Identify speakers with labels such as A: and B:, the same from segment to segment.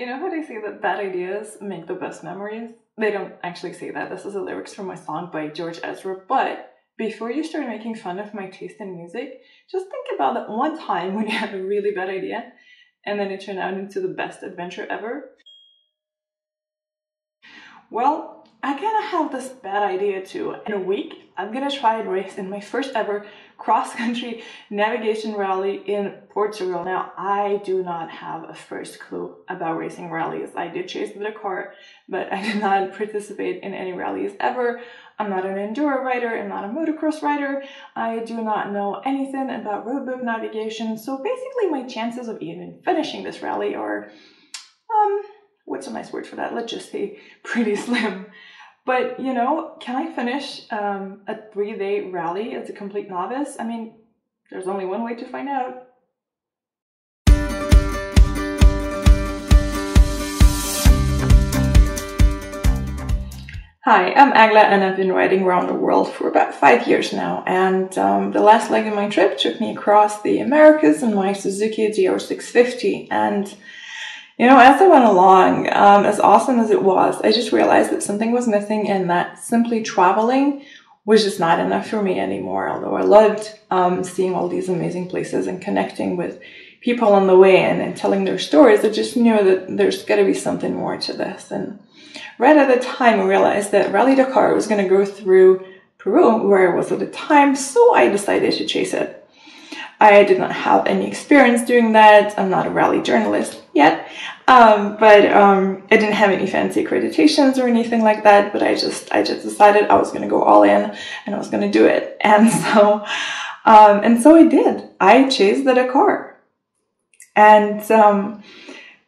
A: You know how they say that bad ideas make the best memories? They don't actually say that. This is the lyrics from my song by George Ezra. But before you start making fun of my taste in music, just think about that one time when you had a really bad idea and then it turned out into the best adventure ever. Well, I kind of have this bad idea too. In a week, I'm gonna try and race in my first ever cross-country navigation rally in Portugal. Now, I do not have a first clue about racing rallies. I did chase the Dakar, but I did not participate in any rallies ever. I'm not an enduro rider, I'm not a motocross rider. I do not know anything about roadbook navigation. So basically my chances of even finishing this rally are, what's a nice word for that? Let's just say pretty slim. But, you know, can I finish a 3-day rally as a complete novice? I mean, there's only one way to find out. Hi, I'm Agla and I've been riding around the world for about 5 years now. And the last leg of my trip took me across the Americas in my Suzuki GR650. And you know, as I went along, as awesome as it was, I just realized that something was missing and that simply traveling was just not enough for me anymore. Although I loved seeing all these amazing places and connecting with people on the way and telling their stories, I just knew that there's got to be something more to this. And right at the time, I realized that Rally Dakar was going to go through Peru, where I was at the time, so I decided to chase it. I did not have any experience doing that. I'm not a rally journalist yet, but I didn't have any fancy accreditations or anything like that. But I just decided I was going to go all in and I was going to do it. And so I did. I chased the Dakar, and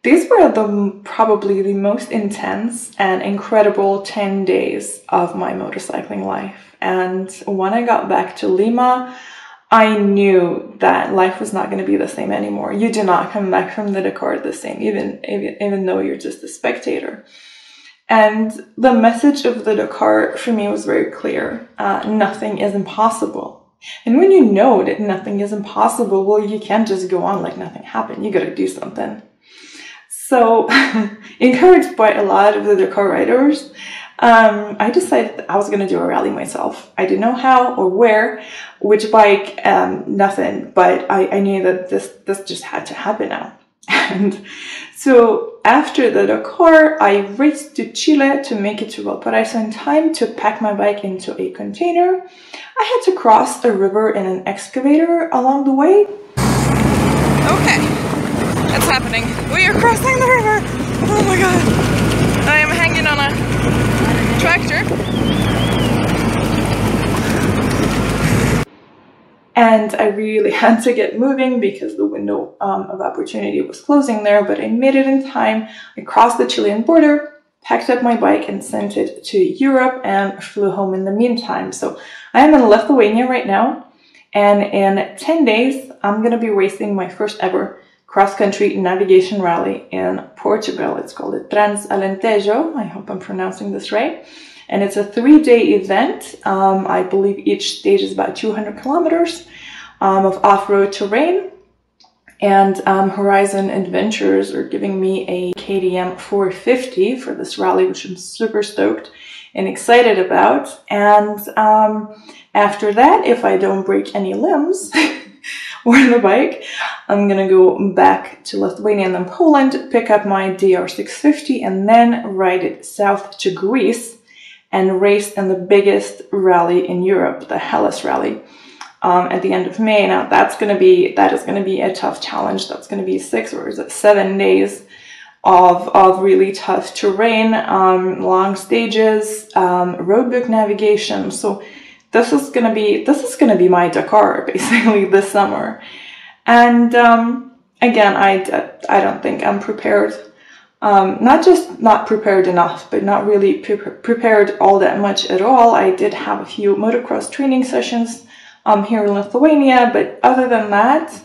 A: these were probably the most intense and incredible 10 days of my motorcycling life. And when I got back to Lima, I knew that life was not going to be the same anymore. You do not come back from the Dakar the same, even though you're just a spectator. And the message of the Dakar for me was very clear. Nothing is impossible. And when you know that nothing is impossible, well, you can't just go on like nothing happened. You got to do something. So, encouraged by a lot of the Dakar riders, I decided that I was going to do a rally myself. I didn't know how or where, which bike, nothing, but I knew that this just had to happen now. And so after the Dakar, I raced to Chile to make it to Valparaiso in time to pack my bike into a container. I had to cross a river in an excavator along the way. Okay, it's happening. We are crossing the river. Oh my god. I am hanging on a tractor. And I really had to get moving because the window of opportunity was closing there, but I made it in time. I crossed the Chilean border, packed up my bike and sent it to Europe and flew home in the meantime. So I am in Lithuania right now, and in 10 days, I'm going to be racing my first ever cross-country navigation rally in Portugal. It's called the Trans Alen Tejo. I hope I'm pronouncing this right. And it's a 3-day event. I believe each stage is about 200 kilometers of off-road terrain. And Horizon Adventures are giving me a KTM 450 for this rally, which I'm super stoked and excited about. And after that, if I don't break any limbs or the bike, I'm gonna go back to Lithuania and then Poland, pick up my DR650 and then ride it south to Greece and race in the biggest rally in Europe, the Hellas Rally, at the end of May. Now that is going to be a tough challenge. That's going to be 6 or is it 7 days of really tough terrain, long stages, roadbook navigation. So this is going to be my Dakar basically this summer. And again, I don't think I'm prepared. Not just not prepared enough, but not really prepared all that much at all. I did have a few motocross training sessions here in Lithuania, but other than that,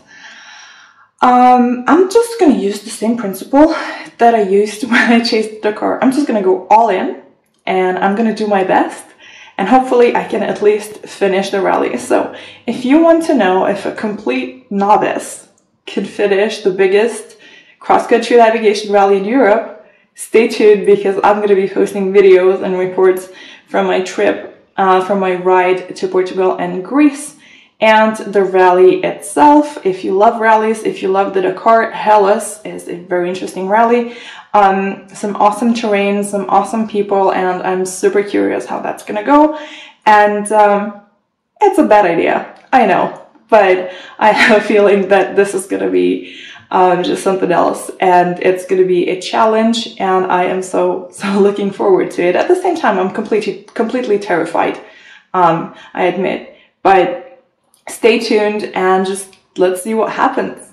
A: I'm just going to use the same principle that I used when I chased the Dakar. I'm just going to go all in, and I'm going to do my best, and hopefully I can at least finish the rally. So if you want to know if a complete novice could finish the biggest cross-country navigation rally in Europe, stay tuned because I'm going to be posting videos and reports from my trip, from my ride to Portugal and Greece, and the rally itself. If you love rallies, if you love the Dakar, Hellas is a very interesting rally. Some awesome terrain, some awesome people, and I'm super curious how that's going to go. And it's a bad idea, I know, but I have a feeling that this is going to be just something else, and it's going to be a challenge, and I am so looking forward to it. At the same time, I'm completely terrified, I admit, but stay tuned and just let's see what happens.